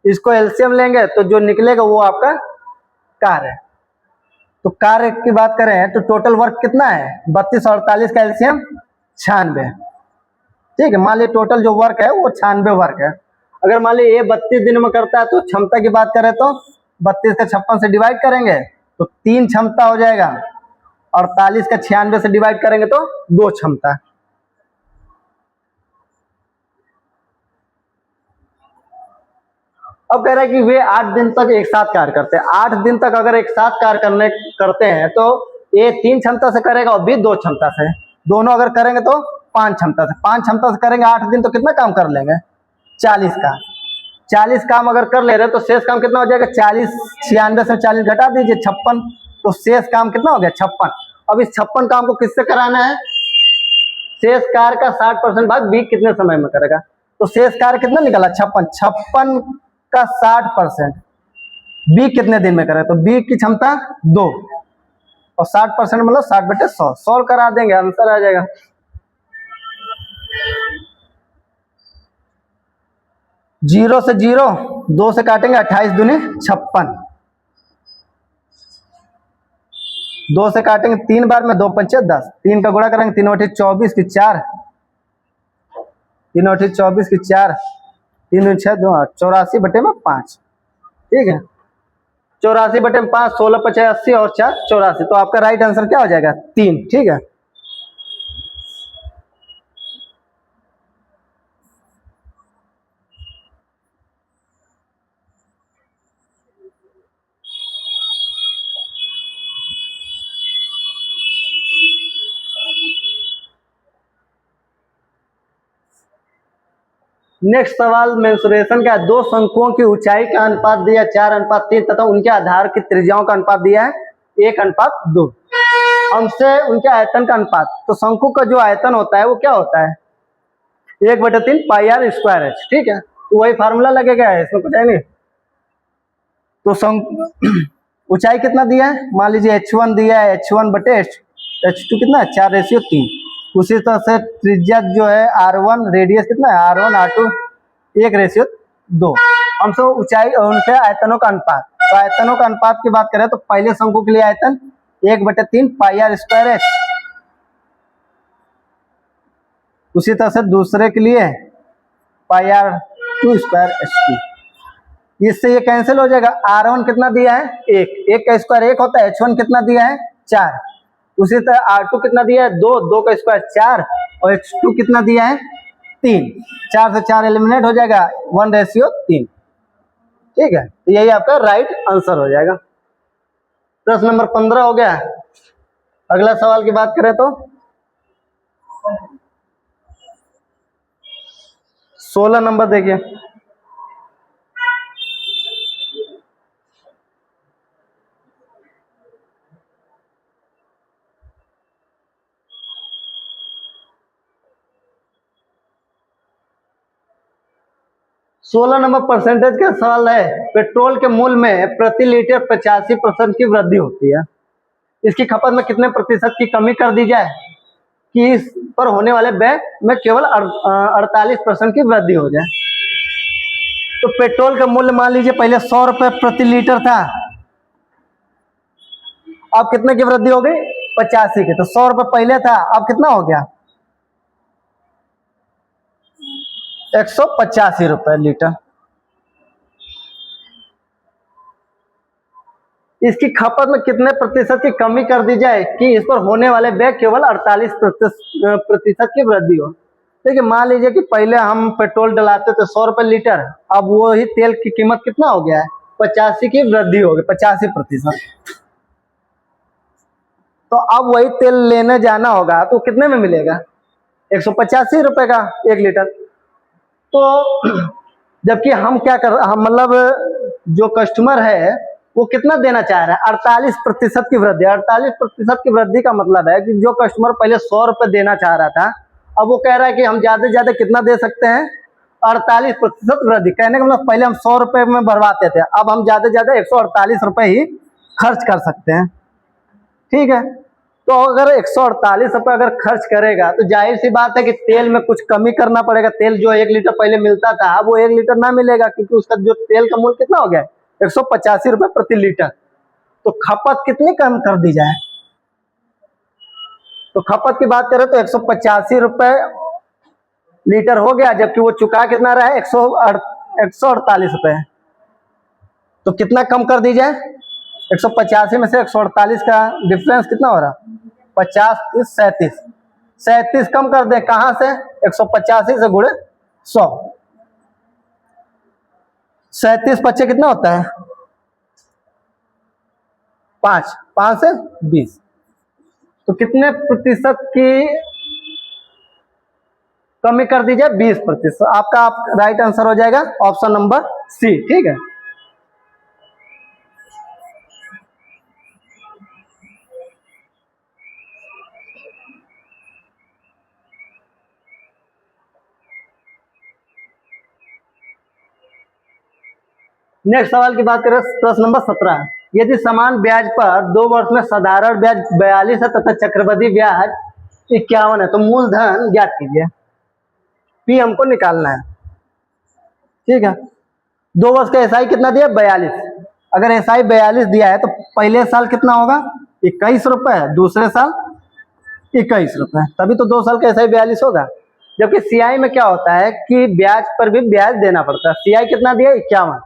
इसको एलसीएम लेंगे तो जो निकलेगा वो आपका कार्य है। तो कार्य की बात करें तो टोटल वर्क कितना है 32 और 48 का एलसीएम 96, ठीक है। मान लीजिए टोटल जो वर्क है वो 96 वर्क है। अगर मान लीजिए ये 32 दिन में करता है तो क्षमता की बात करें तो 32 का 56 से डिवाइड करेंगे तो 3 क्षमता हो जाएगा, 48 का 96 से डिवाइड करेंगे तो 2 क्षमता। अब कह रहा है कि वे 8 दिन तक एक साथ कार्य करते हैं, 8 दिन तक अगर एक साथ कार्य करते हैं तो ये 3 क्षमता से करेगा और बी 2 क्षमता से, दोनों अगर करेंगे तो 5 क्षमता से, 5 क्षमता से करेंगे 8 दिन तो कितना काम कर लेंगे 40 का, 40 काम अगर कर ले रहे तो शेष काम कितना हो जाएगा 40, 96 से 40 घटा दीजिए 56, तो शेष काम कितना हो गया 56। अब इस 56 काम को किससे कराना है, शेष कार्य का 60% भाग बी कितने समय में करेगा, तो शेष कार्य कितना निकला 56 का 60%, बी कितने दिन में करे, तो बी की क्षमता 2 और 60% मतलब 60 बटे 100, सॉल्व करा देंगे आंसर आ जाएगा। जीरो से 0, 2 से काटेंगे 28 दूनी 56, 2 से काटेंगे 3 बार में, 2 पंचे 10, 3 का गुणा करेंगे 3 बटे 24 की 4, 3 बटे 24 की 4, 3 दूनी 6 2 8, 84 बटे में 5। ठीक है, 84 बटे में 5, 16 पचे 80 और 4 84। तो आपका राइट आंसर क्या हो जाएगा? 3। ठीक है, नेक्स्ट सवाल मेंसुरेशन का है। 2 शंकुओं की ऊंचाई का अनुपात दिया 4:3 तथा उनके आधार की त्रिज्याओं का अनुपात दिया है 1:2। हमसे उनके आयतन का अनुपात, तो शंकु का जो आयतन होता है वो क्या होता है? 1/3 पाई आर स्क्वायर एच। ठीक है, तो वही फार्मूला लगेगा, इसमें कुछ है नहीं। तो ऊंचाई कितना दिया है? मान लीजिए h1 दिया है, h1 बटे h2 कितना है? 4:3। उसी तरह से त्रिज्या जो है r1, रेडियस कितना है? r1 r2 1:2। हमसे ऊंचाई और उनके आयतनों का अनुपात, तो आयतनों का अनुपात की बात करें तो पहले शंकु के लिए आयतन 1/3 पाई आर स्क्वायर एच, उसी तरह से दूसरे के लिए पाई आर 2 स्क्वायर h2। इससे ये कैंसिल हो जाएगा। r1 कितना दिया है? 1 का स्क्वायर 1 होता है, h1 कितना दिया है? 4, उसी तरह r2 कितना दिया है? 2 का स्क्वायर 4 और h2 कितना दिया है? 3। 4 से 4 एलिमिनेट हो जाएगा, 1:3। ठीक है, तो यही आपका राइट आंसर हो जाएगा। प्रश्न नंबर 15 हो गया। अगला सवाल की बात करें तो 16 नंबर देखिए। सोलह नंबर परसेंटेज का सवाल है। पेट्रोल के मूल्य में प्रति लीटर 85% की वृद्धि होती है, इसकी खपत में कितने प्रतिशत की कमी कर दी जाए कि इस पर होने वाले व्यय में केवल 48% की वृद्धि हो जाए? तो पेट्रोल का मूल्य मान लीजिए पहले 100 रुपए प्रति लीटर था, अब कितने की वृद्धि हो गई? 85 की। तो 100 रुपए पहले था, अब कितना हो गया? 185 रुपए लीटर। इसकी खपत में कितने प्रतिशत की कमी कर दी जाए कि इस पर होने वाले व्यय केवल 48% की वृद्धि हो? देखिए, मान लीजिए कि पहले हम पेट्रोल डलाते थे 100 रुपए लीटर, अब वो ही तेल की कीमत कितना हो गया है? 85 की वृद्धि हो गई, 85%। तो अब वही तेल लेने जाना होगा तो कितने में मिलेगा? 185 रुपए का 1 लीटर। तो जबकि हम क्या कर, हम मतलब जो कस्टमर है वो कितना देना चाह रहा है? 48% की वृद्धि। 48% की वृद्धि का मतलब है कि जो कस्टमर पहले 100 रुपए देना चाह रहा था, अब वो कह रहा है कि हम ज्यादा से ज्यादा कितना दे सकते हैं? 48% वृद्धि। कहने का मतलब पहले हम 100 रुपए में भरवाते थे, अब हम ज्यादा से ज्यादा 148 रुपए ही खर्च कर सकते हैं। ठीक है, तो अगर 148 रुपए अगर खर्च करेगा तो जाहिर सी बात है कि तेल में कुछ कमी करना पड़ेगा। तेल जो 1 लीटर पहले मिलता था, अब वो 1 लीटर ना मिलेगा, क्योंकि उसका जो तेल का मूल्य कितना हो गया? 185 रुपए प्रति लीटर। तो खपत कितनी कम कर दी जाए? तो खपत की बात करें तो 185 रुपए लीटर हो गया, जबकि वो चुका कितना रहा है? 148 रुपए। तो कितना कम कर दी जाए? 185 में से 148 का डिफरेंस कितना हो रहा? 50 37। 37 कम कर दे, कहां से? 185 से गुणे 100। 37 बच्चे कितना होता है? 5 5 से 20। तो कितने प्रतिशत की कमी कर दी जाए? 20%। आपका राइट आंसर हो जाएगा ऑप्शन नंबर सी। ठीक है, नेक्स्ट सवाल की बात करें, प्रश्न नंबर 17। यदि समान ब्याज पर 2 वर्ष में साधारण ब्याज 42 है तथा चक्रवृद्धि ब्याज 51 है, तो मूलधन ज्ञात कीजिए। पी हमको निकालना है। ठीक है, 2 वर्ष का एसआई कितना दिया? 42। अगर एसआई 42 दिया है तो पहले साल कितना होगा? 21 रुपए, दूसरे साल 21 रुपए, तभी तो 2 साल का ऐसा ही 42 होगा। जबकि सीआई में क्या होता है कि ब्याज पर भी ब्याज देना पड़ता है। सीआई कितना दिया? 51।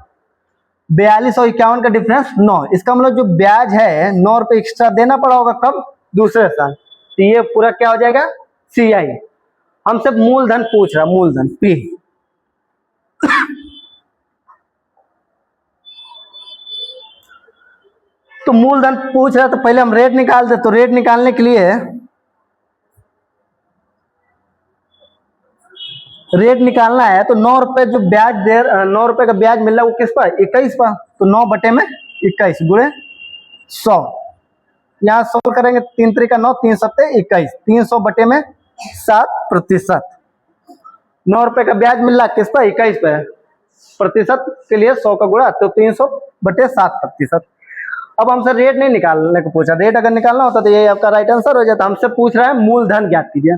42 और 51 का डिफरेंस 9। इसका मतलब जो ब्याज है 9 रुपए एक्स्ट्रा देना पड़ा होगा, कब? दूसरे साल। तो ये पूरा क्या हो जाएगा? सीआई। हमसे मूलधन पूछ रहा, मूलधन पी। तो मूलधन पूछ रहा, तो पहले हम रेट निकाल दे। तो रेट निकालने के लिए रेट निकालना है तो 9 रुपए जो ब्याज दे, 9 रुपए का ब्याज मिल रहा है वो किस पर? 21 पर। तो 9 बटे में 21 गुणे 100। यहाँ 100 करेंगे, 3 3 का 9, 3 सत्ते 21, 300 बटे में 7%। 9 रुपए का ब्याज मिल रहा किस पर? 21 पे। प्रतिशत के लिए 100 का गुणा, तो 300 बटे 7%। अब हमसे रेट नहीं निकालने को पूछा। रेट अगर निकालना होता तो ये आपका राइट आंसर हो जाता। हमसे पूछ रहा है मूलधन ज्ञात कीजिए।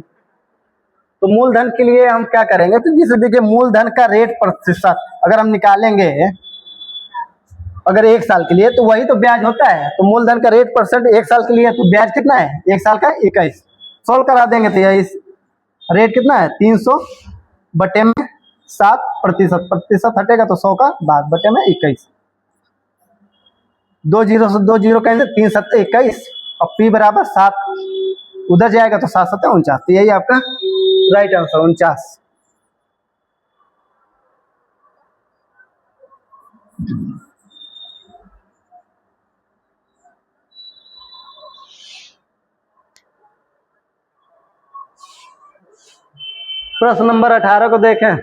तो मूलधन के लिए हम क्या करेंगे? तो जिसे देखिए मूलधन का रेट प्रतिशत अगर हम निकालेंगे, अगर 1 साल के लिए, तो वही तो ब्याज होता है। तो मूलधन का रेट परसेंट 1 साल के लिए, तो ब्याज कितना है 1 साल का? 21। सोल्व करा देंगे तो यही रेट कितना है? 300 बटे में 7%। प्रतिशत हटेगा तो 100 का भाग बटे में 21। 2 जीरो से 2 जीरो कहेंगे, 3 सत्ते 21 और पी बराबर 7 उधर जाएगा तो 7 सत्ते 49। तो यही आपका राइट आंसर 49। प्रश्न नंबर 18 को देखें।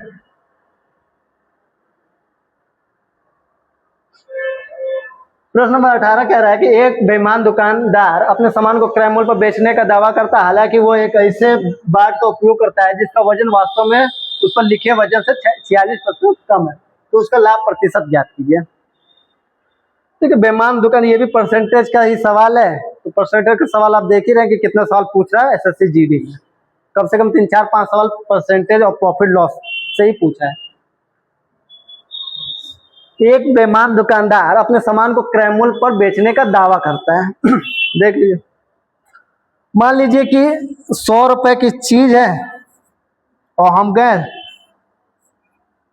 प्रश्न नंबर 18 कह रहा है कि एक बेईमान दुकानदार अपने सामान को क्रय मूल्य पर बेचने का दावा करता है, हालांकि वो एक ऐसे बाट का उपयोग करता है जिसका वजन वास्तव में उस पर लिखे वजन से 46% कम है। तो उसका लाभ प्रतिशत ज्ञात कीजिए। ठीक है, बेईमान दुकान, ये भी परसेंटेज का ही सवाल है। तो परसेंटेज का सवाल आप देख ही रहे हैं कि कितने सवाल पूछ रहा है एसएससी जीडी में। कम से कम 3 4 5 सवाल परसेंटेज और प्रॉफिट लॉस से ही पूछा है। एक बेईमान दुकानदार अपने सामान को क्रय मूल्य पर बेचने का दावा करता है। देख लीजिए, मान लीजिए कि 100 रुपए की चीज है और हम गए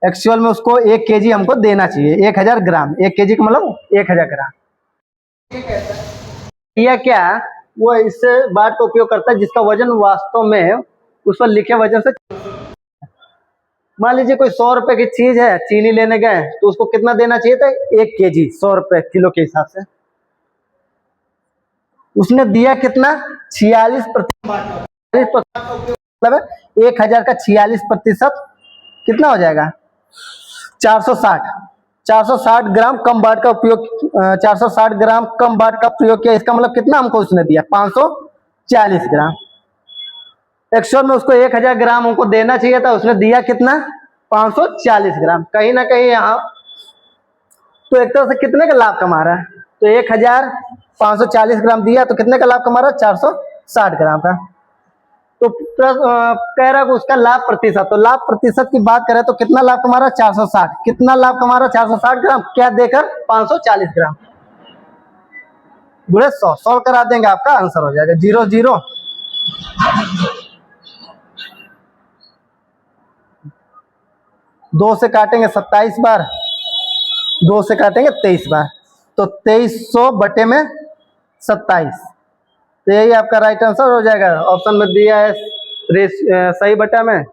एक्चुअल में उसको 1 केजी हमको देना चाहिए, 1000 ग्राम। 1 केजी का मतलब 1000 ग्राम। यह क्या? वो इससे बाट का उपयोग करता है जिसका वजन वास्तव में उस पर लिखे वजन से। मान लीजिए कोई 100 रुपए की चीज है, चीनी लेने गए तो उसको कितना देना चाहिए था? 1 केजी, 100 रुपए किलो के हिसाब से। उसने दिया कितना? 46%। मतलब 1000 का 46% कितना हो जाएगा? 460। 460 ग्राम कम बाट का उपयोग, 460 ग्राम कम बाट का प्रयोग किया। इसका मतलब कितना हमको उसने दिया? 540 ग्राम। एक्चुअल में उसको 1000 ग्राम हमको देना चाहिए था, उसने दिया कितना? 540 ग्राम। कहीं ना कहीं यहाँ तो एक तरह से कितने का लाभ कमा रहा है? तो 1000 540 ग्राम दिया तो कितने का लाभ कमा रहा है? 460 ग्राम का। तो कह रहा है उसका लाभ प्रतिशत। तो लाभ प्रतिशत की बात करें तो कितना लाभ कमा रहा है? 460। कितना लाभ कमा रहा है? 460 ग्राम। क्या देकर? 540 ग्राम गुणे 100। सॉल्व करा देंगे, आपका आंसर हो जाएगा 0 0। 2 से काटेंगे 27 बार, 2 से काटेंगे 23 बार, तो 2300 बटे में 27। तो यही आपका राइट आंसर हो जाएगा। ऑप्शन में दिया है सही बटा में।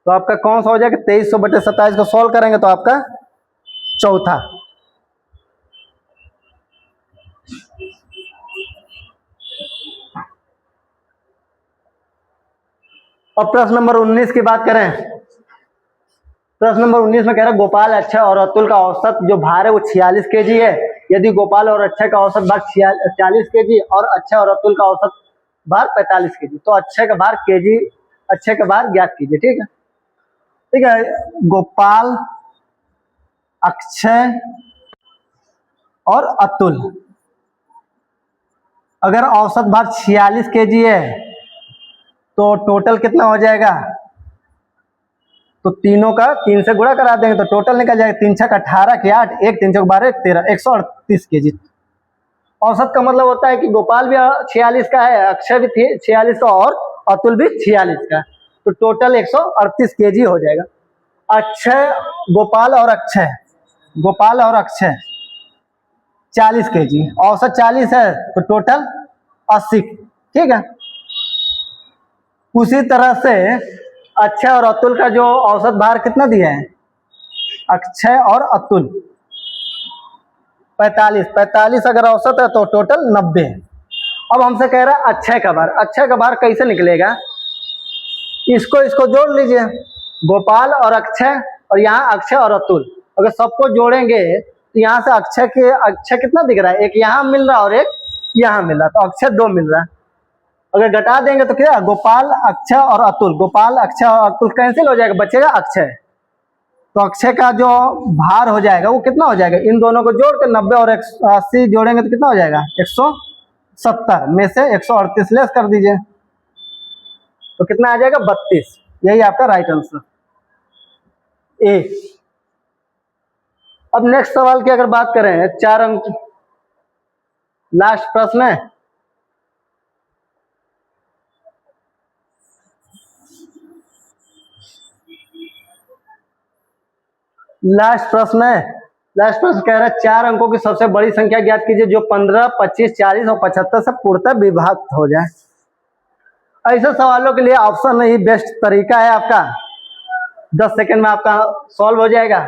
तो आपका कौन सा हो जाएगा? 2300 बटे 27 को सॉल्व करेंगे तो आपका चौथा। और प्रश्न नंबर 19 की बात करें। प्रश्न नंबर 19 में कह रहा है गोपाल, अक्षय और अतुल का औसत जो भार है वो 46 केजी है। यदि गोपाल और अक्षय का औसत भार 40 केजी और अक्षय और अतुल का औसत भार 45 केजी, तो अक्षय का भार केजी, अक्षय का भार ज्ञात कीजिए। ठीक है, ठीक है। गोपाल, अक्षय और अतुल, अगर औसत भार 46 केजी है तो टोटल कितना हो जाएगा, तो तीनों का 3 से गुणा करा देंगे तो टोटल निकल जाएगा। 3 छक 18 के 8, 1 3 चौक 12 13, 138 केजी। औसत का मतलब होता है कि गोपाल भी 46 का है, अक्षय भी 46 का और अतुल भी 46 का, तो टोटल 138 केजी हो जाएगा। अक्षय, गोपाल और अक्षय 40 केजी, औसत 40 है तो टोटल 80, ठीक है। उसी तरह से अक्षय और अतुल का जो औसत भार कितना दिया है, अक्षय और अतुल 45 अगर औसत है तो टोटल 90 है। अब हमसे कह रहा है अक्षय का भार, अक्षय का भार कैसे निकलेगा, इसको जोड़ लीजिए, गोपाल और अक्षय और यहाँ अक्षय और अतुल, अगर सबको जोड़ेंगे तो यहाँ से अक्षय कितना दिख रहा है, एक यहाँ मिल रहा है और एक यहाँ मिल रहा है, तो अक्षय 2 मिल रहा है। अगर घटा देंगे तो क्या, गोपाल अक्षय और अतुल, गोपाल अक्षय और अतुल कैंसिल हो जाएगा, बचेगा अक्षय। तो अक्षय का जो भार हो जाएगा वो कितना हो जाएगा, इन दोनों को जोड़ के 90 और 80 जोड़ेंगे तो कितना हो जाएगा, 170 में से 138 लेस कर दीजिए तो कितना आ जाएगा, 32। यही आपका राइट आंसर ए। अब नेक्स्ट सवाल की अगर बात करें, 4 अंक लास्ट प्रश्न है, लास्ट प्रश्न कह रहा है 4 अंकों की सबसे बड़ी संख्या ज्ञात कीजिए जो 15, 25, 40 और 75 से पूर्णतः विभक्त हो जाए। ऐसे सवालों के लिए ऑप्शन ही बेस्ट तरीका है आपका, 10 सेकंड में आपका सॉल्व हो जाएगा।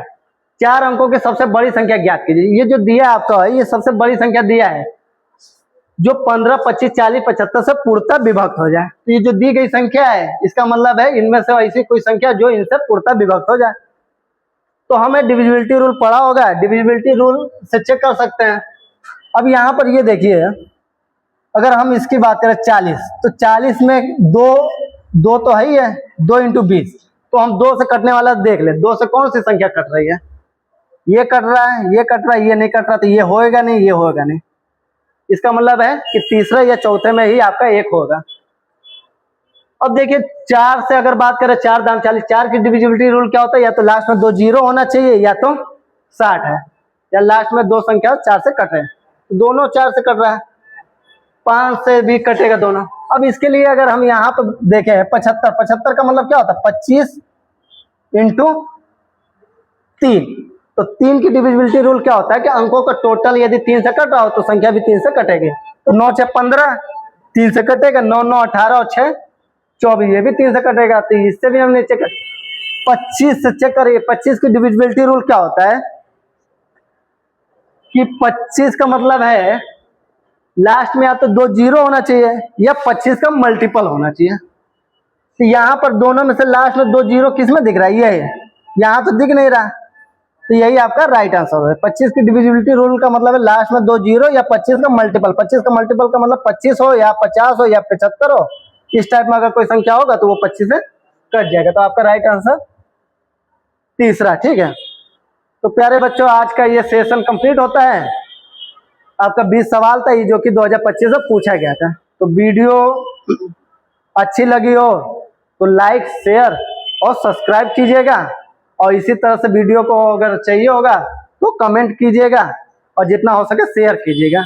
4 अंकों की सबसे बड़ी संख्या ज्ञात कीजिए, ये जो दिया आपका है ये सबसे बड़ी संख्या दिया है जो 15, 25, 40, 75 से पूर्णतः विभक्त हो जाए। तो ये जो दी गई संख्या है इसका मतलब है इनमें से ऐसी कोई संख्या जो इनसे पूर्णतः विभक्त हो जाए। तो हमें डिविजिबिलिटी रूल पढ़ा होगा, डिविजिबिलिटी रूल से चेक कर सकते हैं। अब यहाँ पर ये देखिए, अगर हम इसकी बात करें 40, तो 40 में दो तो है ही है, 2 × 20, तो हम 2 से कटने वाला देख ले, 2 से कौन सी संख्या कट रही है, ये कट रहा है, ये कट रहा है, ये नहीं कट रहा, तो ये होएगा नहीं, ये होएगा नहीं। इसका मतलब है कि तीसरे या चौथे में ही आपका 1 होगा। अब देखिए 4 से अगर बात करें, 4 दाम 40, 4 की डिविजिबिलिटी रूल क्या होता है, या तो लास्ट में 2 जीरो होना चाहिए या तो 60 है, या लास्ट में 2 संख्या 4 से कट रहे हैं, दोनों 4 से कट रहा है, 5 से भी कटेगा दोनों। अब इसके लिए अगर हम यहाँ पर देखें 75 का मतलब क्या होता है, 25 × 3, तो 3 की डिविजिबिलिटी रूल क्या होता है कि अंकों का टोटल यदि 3 से कट रहा हो तो संख्या भी 3 से कटेगी। तो 9 6 15, 3 से कटेगा, 9 9 18 और 6 24, ये भी 3 से कटेगा, तो इससे भी हमने चेक 25 से चेक करिए। 25 की डिविजिबिलिटी रूल क्या होता है कि 25 का मतलब है लास्ट में या तो 2 जीरो होना चाहिए या 25 का मल्टीपल होना चाहिए। तो यहाँ पर दोनों में से लास्ट में 2 जीरो किस में दिख रहा है, ये है, यहाँ तो दिख नहीं रहा, तो यही आपका राइट आंसर है। 25 की डिविजिबिलिटी रूल का मतलब है लास्ट में 2 जीरो या 25 का मल्टीपल। 25 का मल्टीपल का मतलब 25 हो या 50 हो या 75 हो, इस टाइप में अगर कोई संख्या होगा तो वो 25 से कट जाएगा। तो आपका राइट आंसर तीसरा, ठीक है। तो प्यारे बच्चों, आज का ये सेशन कंप्लीट होता है। आपका 20 सवाल था ये जो कि 2025 से पूछा गया था। तो वीडियो अच्छी लगी हो तो लाइक, शेयर और सब्सक्राइब कीजिएगा, और इसी तरह से वीडियो को अगर चाहिए होगा तो कमेंट कीजिएगा और जितना हो सके शेयर कीजिएगा।